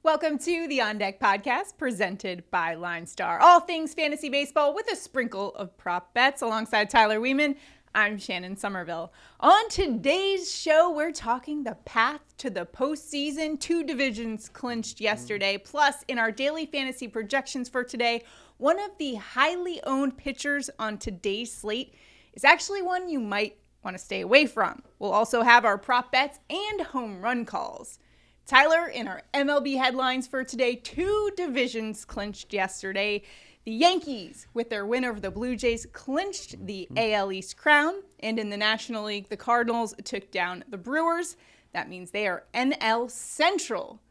Welcome to the On Deck podcast presented by LineStar. All things fantasy baseball with a sprinkle of prop bets alongside Tyler Wiemann. I'm Shannon Sommerville. On today's show, we're talking the path to the postseason. 2 divisions clinched yesterday. Plus, in our daily fantasy projections for today, one of the highly owned pitchers on today's slate is actually one you might want to stay away from. We'll also have our prop bets and home run calls. Tyler, in our MLB headlines for today, 2 divisions clinched yesterday. The Yankees, with their win over the Blue Jays, clinched the AL East crown. And in the National League, the Cardinals took down the Brewers. That means they are NL Central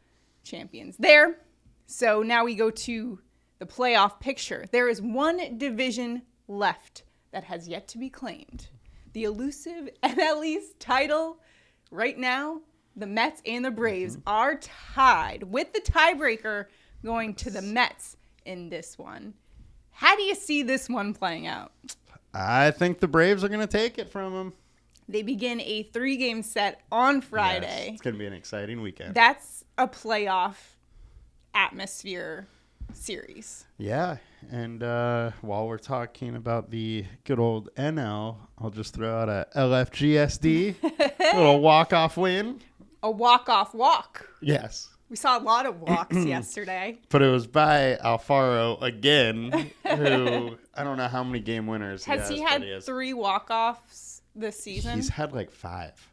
champions there. So now we go to the playoff picture. There is one division left that has yet to be claimed. The elusive NL East title right now. The Mets and the Braves are tied, with the tiebreaker going to the Mets in this one. How do you see this one playing out? I think the Braves are going to take it from them. They begin a 3-game set on Friday. Yes, it's going to be an exciting weekend. That's a playoff atmosphere series. Yeah, and while we're talking about the good old NL, I'll just throw out a LFGSD, little walk-off win. A walk-off walk. Yes. We saw a lot of walks yesterday. But it was by Alfaro again, who I don't know how many game winners Has he had 3 walk-offs this season? He's had like 5.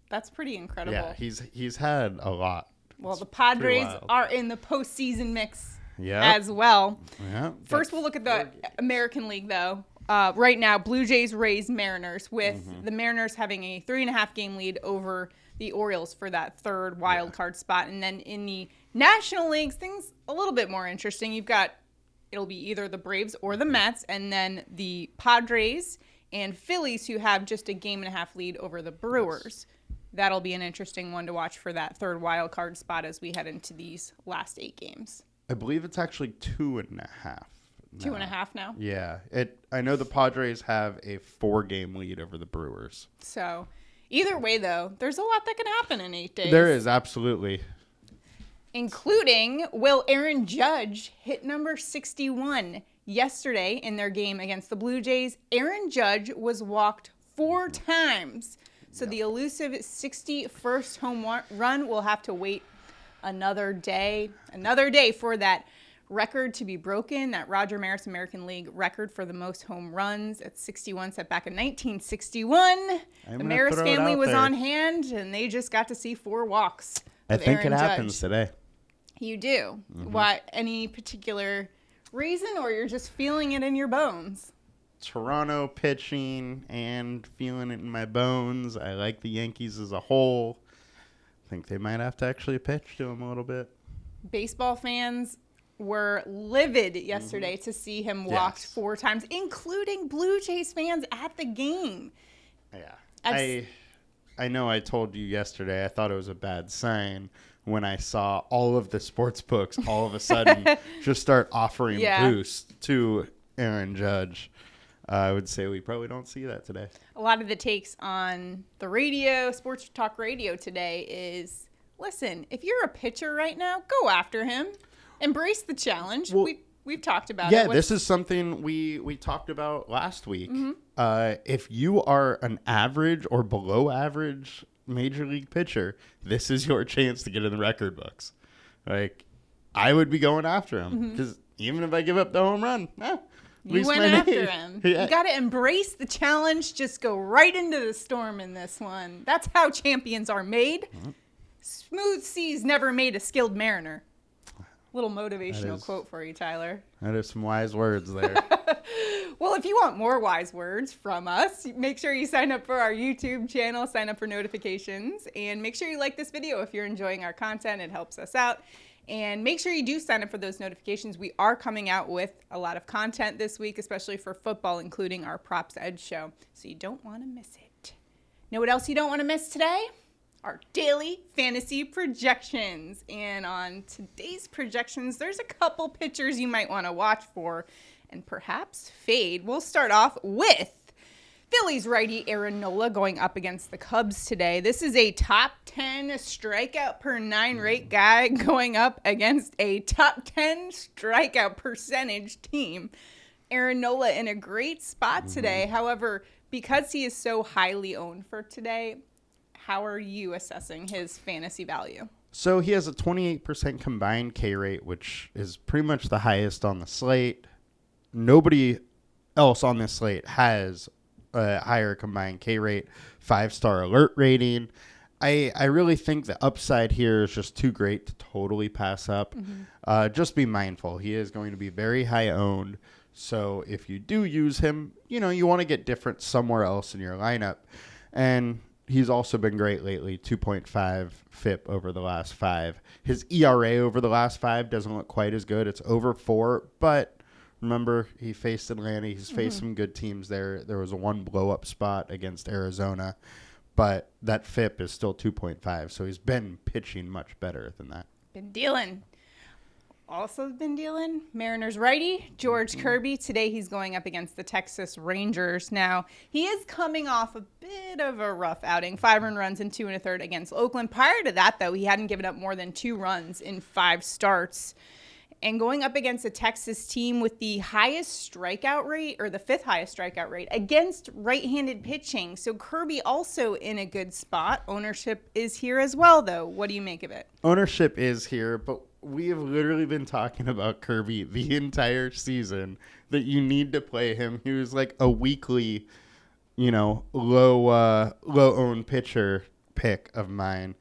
That's pretty incredible. Yeah, he's had a lot. Well, the Padres are in the postseason mix as well. Yeah. First, we'll look at the American League, though. Right now, Blue Jays, Rays, Mariners, with the Mariners having a 3.5 game lead over the Orioles for that 3rd wild card spot. And then in the National Leagues, things a little bit more interesting. It'll be either the Braves or the Mets, and then the Padres and Phillies, who have just a 1.5 lead over the Brewers. That'll be an interesting one to watch for that 3rd wild card spot as we head into these last 8 games. I believe it's actually 2.5. 2.5 now? Yeah. I know the Padres have a 4-game lead over the Brewers. So either way, though, there's a lot that can happen in 8 days. There is, absolutely. Including, will Aaron Judge hit number 61? Yesterday in their game against the Blue Jays, Aaron Judge was walked 4 times. So the elusive 61st home run will have to wait another day for that record to be broken. That Roger Maris American League record for the most home runs at 61 set back in 1961. The Maris family was on hand, and they just got to see 4 walks. I think Aaron it Judge. happens today. You do? Why? Any particular reason, or you're just feeling it in your bones? Toronto pitching and feeling it in my bones. I like the Yankees as a whole. I think they might have to actually pitch to him a little bit. Baseball fans were livid yesterday to see him walked 4 times, including Blue Jays fans at the game. Yeah. I know I told you yesterday I thought it was a bad sign when I saw all of the sports books all of a sudden just start offering boosts to Aaron Judge. I would say we probably don't see that today. A lot of the takes on the radio, sports talk radio today is, listen, if you're a pitcher right now, go after him. Embrace the challenge. Well, we've talked about it. Yeah, this is something we talked about last week. If you are an average or below average major league pitcher, this is your chance to get in the record books. Like, I would be going after him because even if I give up the home run, you went after him. Yeah. You got to embrace the challenge. Just go right into the storm in this one. That's how champions are made. Smooth seas never made a skilled mariner. Little motivational quote for you, Tyler. That is some wise words there. Well, if you want more wise words from us, make sure you sign up for our YouTube channel, sign up for notifications, and make sure you like this video if you're enjoying our content. It helps us out. And make sure you do sign up for those notifications. We are coming out with a lot of content this week, especially for football, including our Props Edge show. So you don't want to miss it. Know what else you don't want to miss today? Our daily fantasy projections. And on today's projections, there's a couple pitchers you might want to watch for and perhaps fade. We'll start off with Phillies righty Aaron Nola going up against the Cubs today. This is a top 10 strikeout per 9 rate guy going up against a top 10 strikeout percentage team. Aaron Nola in a great spot today. However, because he is so highly owned for today, how are you assessing his fantasy value? So he has a 28% combined K rate, which is pretty much the highest on the slate. Nobody else on this slate has a higher combined K rate, 5-star alert rating. I really think the upside here is just too great to totally pass up. Just be mindful. He is going to be very high owned. So if you do use him, you want to get different somewhere else in your lineup. And he's also been great lately, 2.5 FIP over the last 5. His ERA over the last 5 doesn't look quite as good. It's over 4, but remember, he faced Atlanta. He's faced some good teams there. There was a 1 blow-up spot against Arizona, but that FIP is still 2.5, so he's been pitching much better than that. Been dealing. Also been dealing. Mariners righty, George Kirby. Today he's going up against the Texas Rangers. Now, he is coming off a bit of a rough outing. 5 earned runs and 2 1/3 against Oakland. Prior to that, though, he hadn't given up more than 2 runs in 5 starts. And going up against a Texas team with the highest strikeout rate, or the 5th highest strikeout rate, against right-handed pitching. So Kirby also in a good spot. Ownership is here as well, though. What do you make of it? Ownership is here, but we have literally been talking about Kirby the entire season, that you need to play him. He was like a weekly, low-owned pitcher pick of mine.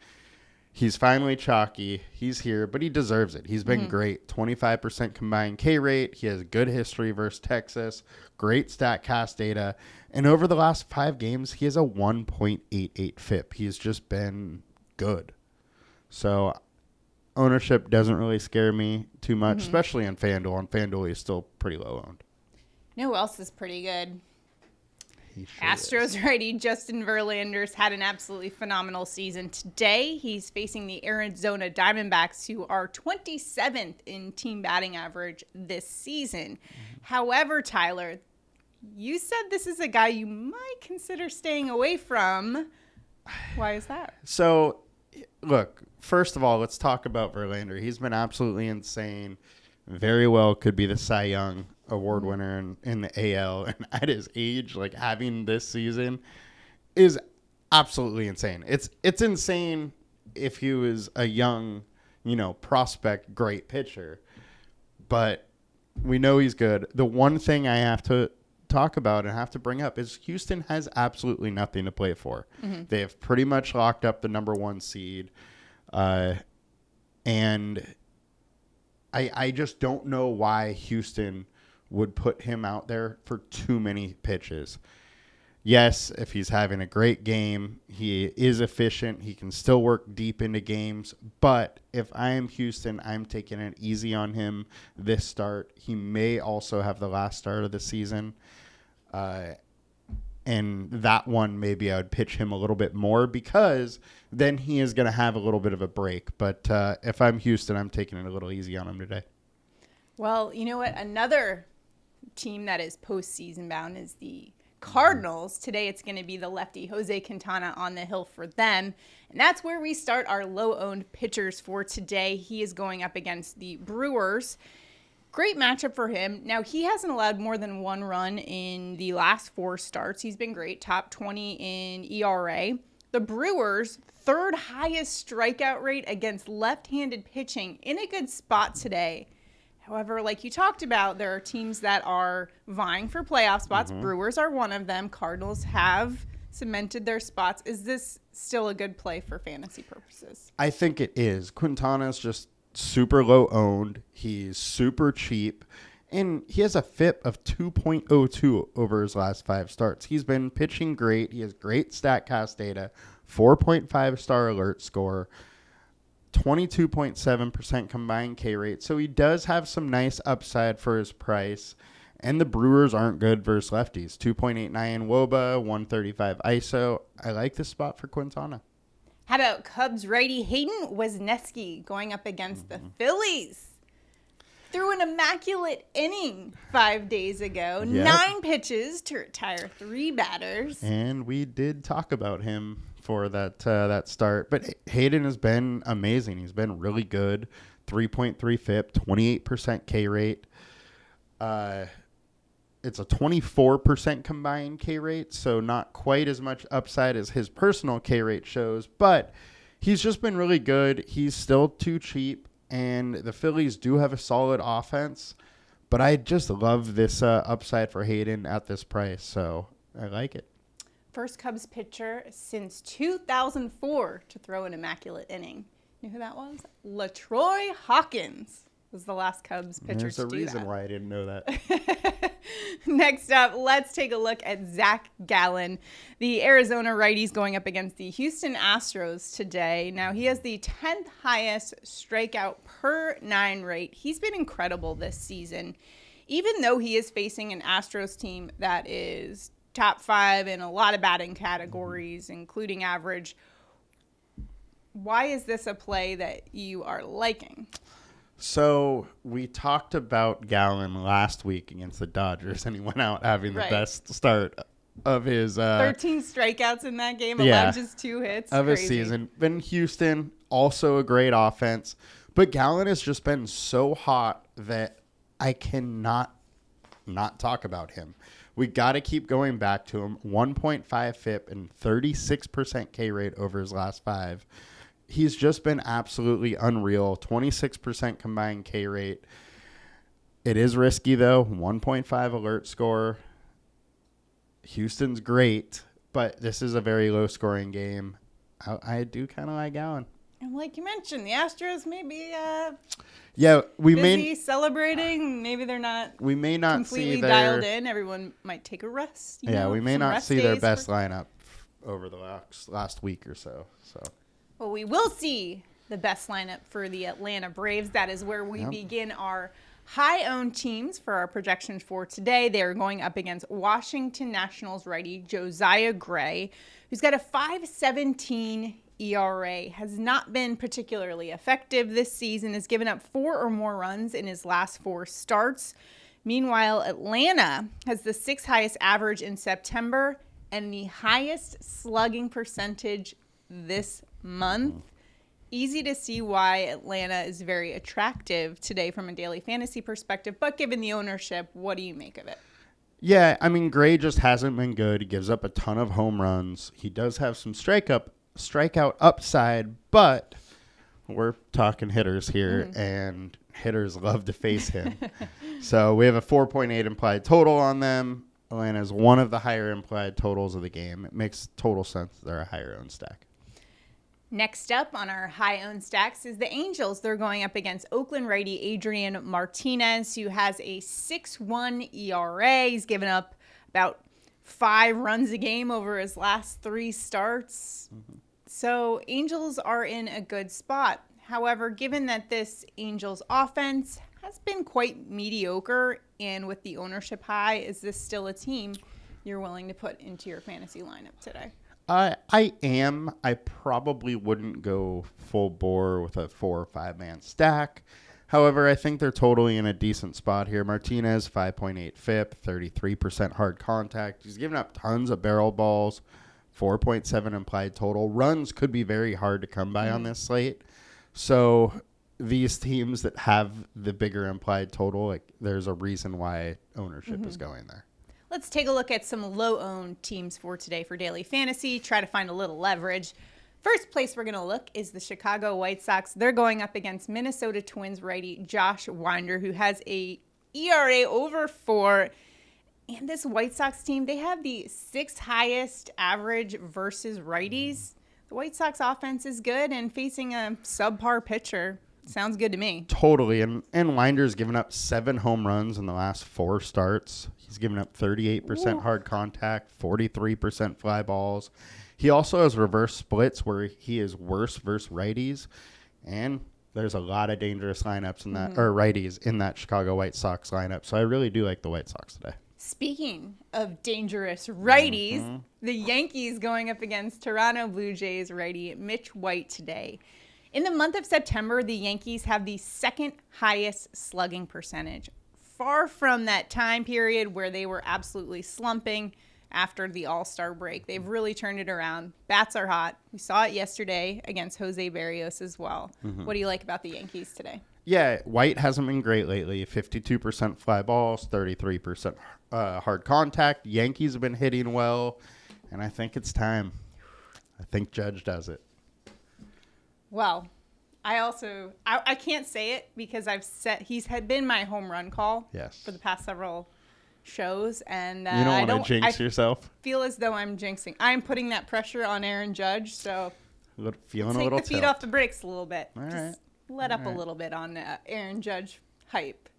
He's finally chalky. He's here, but he deserves it. He's been great. 25% combined K rate. He has good history versus Texas. Great StatCast data. And over the last 5 games, he has a 1.88 FIP. He's just been good. So ownership doesn't really scare me too much, especially on FanDuel. On FanDuel, he's still pretty low owned. You know who else is pretty good? Sure Astros righty Justin Verlander's had an absolutely phenomenal season. Today, he's facing the Arizona Diamondbacks, who are 27th in team batting average this season. However, Tyler, you said this is a guy you might consider staying away from. Why is that? So, look, first of all, let's talk about Verlander. He's been absolutely insane. Very well could be the Cy Young award winner in the AL, and at his age, like, having this season is absolutely insane. It's insane if he was a young, prospect, great pitcher, but we know he's good. The one thing I have to talk about and have to bring up is Houston has absolutely nothing to play for. They have pretty much locked up the number 1 seed, and I just don't know why Houston would put him out there for too many pitches. Yes, if he's having a great game, he is efficient. He can still work deep into games. But if I am Houston, I'm taking it easy on him this start. He may also have the last start of the season. And that one, maybe I would pitch him a little bit more, because then he is going to have a little bit of a break. But if I'm Houston, I'm taking it a little easy on him today. Well, you know what? Another team that is postseason bound is the Cardinals. Today it's going to be the lefty Jose Quintana on the hill for them. And that's where we start our low-owned pitchers for today. He is going up against the Brewers. Great matchup for him. Now, he hasn't allowed more than 1 run in the last 4 starts. He's been great. Top 20 in ERA. The Brewers, 3rd highest strikeout rate against left-handed pitching, in a good spot today. However, like you talked about, there are teams that are vying for playoff spots. Brewers are one of them. Cardinals have cemented their spots. Is this still a good play for fantasy purposes? I think it is. Quintana's just super low owned. He's super cheap. And he has a FIP of 2.02 over his last 5 starts. He's been pitching great. He has great StatCast data, 4.5-star alert score, 22.7% combined K rate. So he does have some nice upside for his price. And the Brewers aren't good versus lefties. 2.89 WOBA, 135 ISO. I like this spot for Quintana. How about Cubs righty Hayden Wisniewski going up against the Phillies? threw an immaculate inning 5 days ago. Yep. 9 pitches to retire 3 batters. And we did talk about him for that start. But Hayden has been amazing. He's been really good. 3.3 FIP, 28% K rate. It's a 24% combined K rate, so not quite as much upside as his personal K rate shows. But he's just been really good. He's still too cheap. And the Phillies do have a solid offense, but I just love this upside for Hayden at this price, so I like it. First Cubs pitcher since 2004 to throw an immaculate inning. You know who that was? LaTroy Hawkins was the last Cubs pitcher to do that. There's a reason why I didn't know that. Next up, let's take a look at Zach Gallen, the Arizona righty's going up against the Houston Astros today. Now, he has the 10th highest strikeout per 9 rate. He's been incredible this season, even though he is facing an Astros team that is top 5 in a lot of batting categories, including average. Why is this a play that you are liking? So we talked about Gallen last week against the Dodgers, and he went out having the best start of his 13 strikeouts in that game, allowed just 2 hits of his season. Been Houston, also a great offense, but Gallen has just been so hot that I cannot not talk about him. We got to keep going back to him. 1.5 FIP and 36% K rate over his last 5. He's just been absolutely unreal. 26% combined K rate. It is risky, though. 1.5 alert score. Houston's great, but this is a very low-scoring game. I do kind of like Gallen. And like you mentioned, the Astros may be busy celebrating. Maybe they're not. We may not completely see their, dialed in. Everyone might take a rest. We may not see their best lineup over the last week or so. Well, we will see the best lineup for the Atlanta Braves. That is where we begin our high-owned teams for our projections for today. They are going up against Washington Nationals righty Josiah Gray, who's got a 5.17 ERA, has not been particularly effective this season, has given up 4 or more runs in his last 4 starts. Meanwhile, Atlanta has the 6th highest average in September and the highest slugging percentage this month. Easy to see why Atlanta is very attractive today from a daily fantasy perspective, but given the ownership, what do you make of it? Yeah, I mean, Gray just hasn't been good. He gives up a ton of home runs. He does have some strikeout upside, but we're talking hitters here, and hitters love to face him. So we have a 4.8 implied total on them. Atlanta's one of the higher implied totals of the game. It makes total sense they're a higher owned stack. Next up on our high-owned stacks is the Angels. They're going up against Oakland righty Adrian Martinez, who has a 6.1 ERA. He's given up about 5 runs a game over his last 3 starts. So Angels are in a good spot. However, given that this Angels offense has been quite mediocre, and with the ownership high, is this still a team you're willing to put into your fantasy lineup today? I am. I probably wouldn't go full bore with a 4 or 5 man stack. However, I think they're totally in a decent spot here. Martinez, 5.8 FIP, 33% hard contact. He's given up tons of barrel balls, 4.7 implied total. Runs could be very hard to come by on this slate. So these teams that have the bigger implied total, there's a reason why ownership is going there. Let's take a look at some low-owned teams for today for daily fantasy, try to find a little leverage. First place we're going to look is the Chicago White Sox. They're going up against Minnesota Twins righty Josh Winder, who has a ERA over 4. And this White Sox team, they have the 6th highest average versus righties. The White Sox offense is good, and facing a subpar pitcher sounds good to me. Totally. And Winder's given up 7 home runs in the last 4 starts. He's given up 38% hard contact, 43% fly balls. He also has reverse splits where he is worse versus righties. And there's a lot of dangerous lineups in that, or righties in that Chicago White Sox lineup. So I really do like the White Sox today. Speaking of dangerous righties, the Yankees going up against Toronto Blue Jays righty Mitch White today. In the month of September, the Yankees have the second highest slugging percentage, far from that time period where they were absolutely slumping after the All-Star break. They've really turned it around. Bats are hot. We saw it yesterday against Jose Barrios as well. What do you like about the Yankees today? Yeah, White hasn't been great lately. 52% fly balls, 33% hard contact. Yankees have been hitting well, and I think it's time. I think Judge does it. Well, I can't say it because he's had been my home run call for the past several shows, and you don't want to jinx yourself. Feel as though I'm jinxing. I'm putting that pressure on Aaron Judge, so feeling take a little the feet off the brakes a little bit. All Just right. let up a little bit on Aaron Judge hype.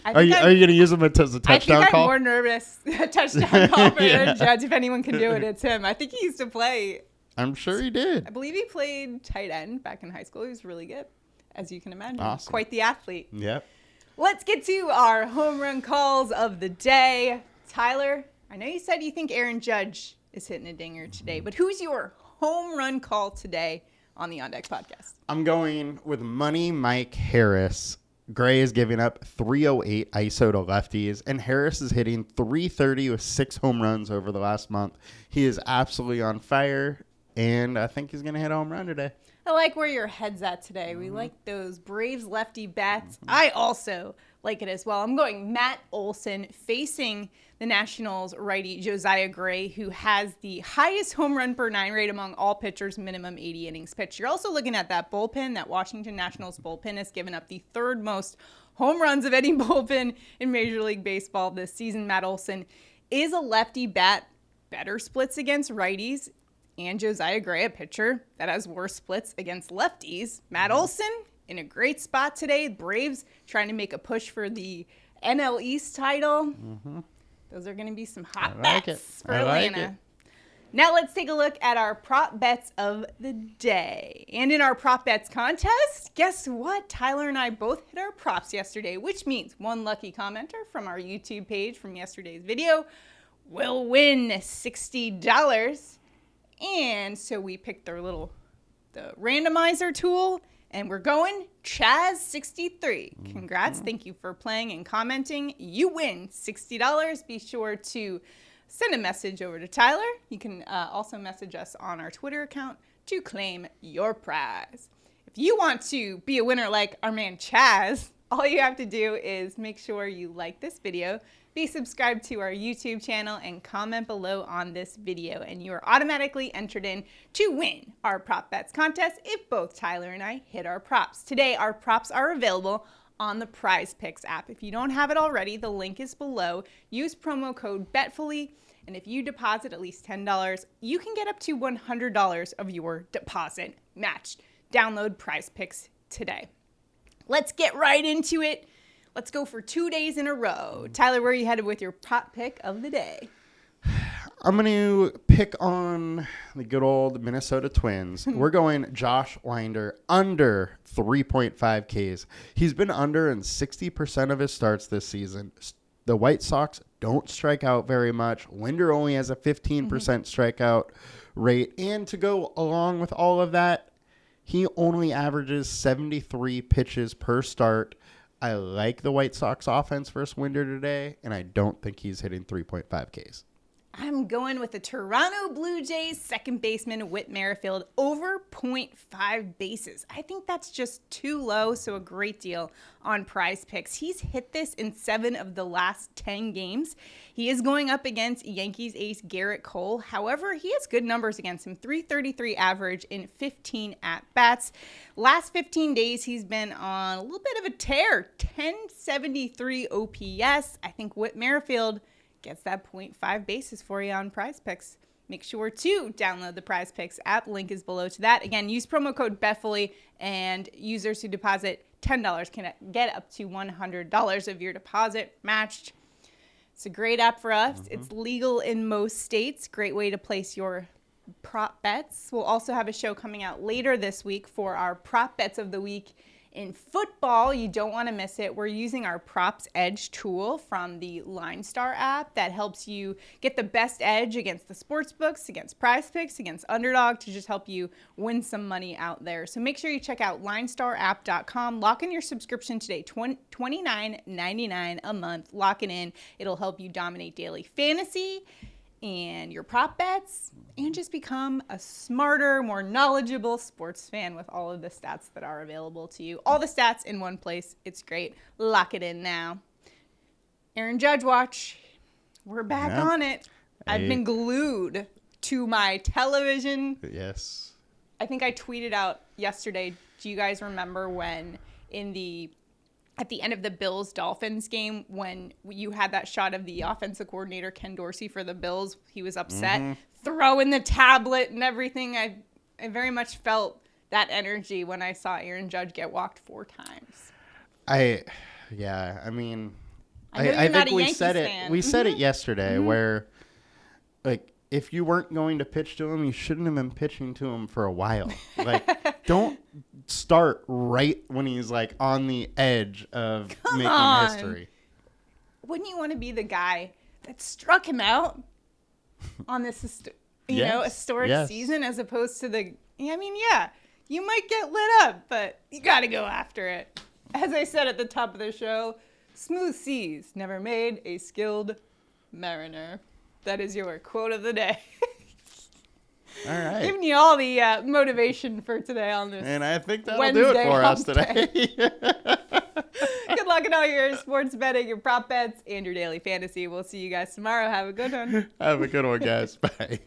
Are you going to use him as a touchdown I think call? I'm more nervous touchdown call for Aaron Judge. If anyone can do it, it's him. I think he used to play. I'm sure he did. I believe he played tight end back in high school. He was really good, as you can imagine. Awesome. Quite the athlete. Yep. Let's get to our home run calls of the day. Tyler, I know you said you think Aaron Judge is hitting a dinger today, but who's your home run call today on the On Deck podcast? I'm going with Money Mike Harris. Gray is giving up 308 ISO to lefties, and Harris is hitting 330 with 6 home runs over the last month. He is absolutely on fire, and I think he's going to hit a home run today. I like where your head's at today. We like those Braves lefty bats. I also like it as well. I'm going Matt Olson facing the Nationals righty Josiah Gray, who has the highest home run per 9 rate among all pitchers, minimum 80 innings pitched. You're also looking at that bullpen. That Washington Nationals bullpen has given up the 3rd most home runs of any bullpen in Major League Baseball this season. Matt Olson is a lefty bat, better splits against righties, and Josiah Gray, a pitcher that has worse splits against lefties. Matt Olson in a great spot today. Braves trying to make a push for the NL East title. Those are going to be some hot bets for Atlanta. Now let's take a look at our prop bets of the day. And in our prop bets contest, guess what? Tyler and I both hit our props yesterday, which means one lucky commenter from our YouTube page from yesterday's video will win $60. And so we picked the randomizer tool, and we're going Chaz63. Congrats. Thank you for playing and commenting. You win $60. Be sure to send a message over to Tyler. You can also message us on our Twitter account to claim your prize. If you want to be a winner like our man Chaz, all you have to do is make sure you like this video, be subscribed to our YouTube channel, and comment below on this video, and you are automatically entered in to win our prop bets contest if both Tyler and I hit our props. Today, our props are available on the PrizePicks app. If you don't have it already, the link is below. Use promo code BETFULLY, and if you deposit at least $10, you can get up to $100 of your deposit matched. Download PrizePicks today. Let's get right into it. Let's go for 2 days in a row. Tyler, where are you headed with your prop pick of the day? I'm going to pick on the good old Minnesota Twins. We're going Josh Winder under 3.5 Ks. He's been under in 60% of his starts this season. The White Sox don't strike out very much. Winder only has a 15% strikeout rate. And to go along with all of that, he only averages 73 pitches per start. I like the White Sox offense versus Winder today, and I don't think he's hitting 3.5 Ks. I'm going with the Toronto Blue Jays second baseman Whit Merrifield over 0.5 bases. I think that's just too low, so a great deal on PrizePicks. He's hit this in 7 of the last 10 games. He is going up against Yankees ace Garrett Cole. However, he has good numbers against him, 333 average in 15 at-bats. Last 15 days, he's been on a little bit of a tear, 1073 OPS. I think Whit Merrifield gets that 0.5 basis for you on PrizePicks. Make sure to download the PrizePicks app. Link is below to that. Again, use promo code BETFULLY, and users who deposit $10 can get up to $100 of your deposit matched. It's a great app for us. It's legal in most states. Great way to place your prop bets. We'll also have a show coming out later this week for our prop bets of the week in football, you don't want to miss it. We're using our Props Edge tool from the LineStar app that helps you get the best edge against the sports books, against PrizePicks, against Underdog, to just help you win some money out there. So make sure you check out linestarapp.com. Lock in your subscription today, $29.99 a month. Lock it in. It'll help you dominate daily fantasy and your prop bets, and just become a smarter, more knowledgeable sports fan with all of the stats that are available to you. All the stats in one place. It's great. Lock it in now. Aaron Judge watch. We're back on it. I've been glued to my television. Yes. I think I tweeted out yesterday, do you guys remember when at the end of the Bills-Dolphins game, when you had that shot of the offensive coordinator, Ken Dorsey, for the Bills, he was upset, throwing the tablet and everything. I very much felt that energy when I saw Aaron Judge get walked 4 times. I think we said it. Fan. We said it yesterday, where, like, if you weren't going to pitch to him, you shouldn't have been pitching to him for a while. Like, don't start right when he's, like, on the edge of making history. Wouldn't you want to be the guy that struck him out on this, historic season, as opposed to you might get lit up, but you got to go after it. As I said at the top of the show, smooth seas never made a skilled mariner. That is your quote of the day. All right. Giving you all the motivation for today on this. And I think that'll Wednesday do it for us today. Good luck in all your sports betting, your prop bets, and your daily fantasy. We'll see you guys tomorrow. Have a good one. Have a good one, guys. Bye.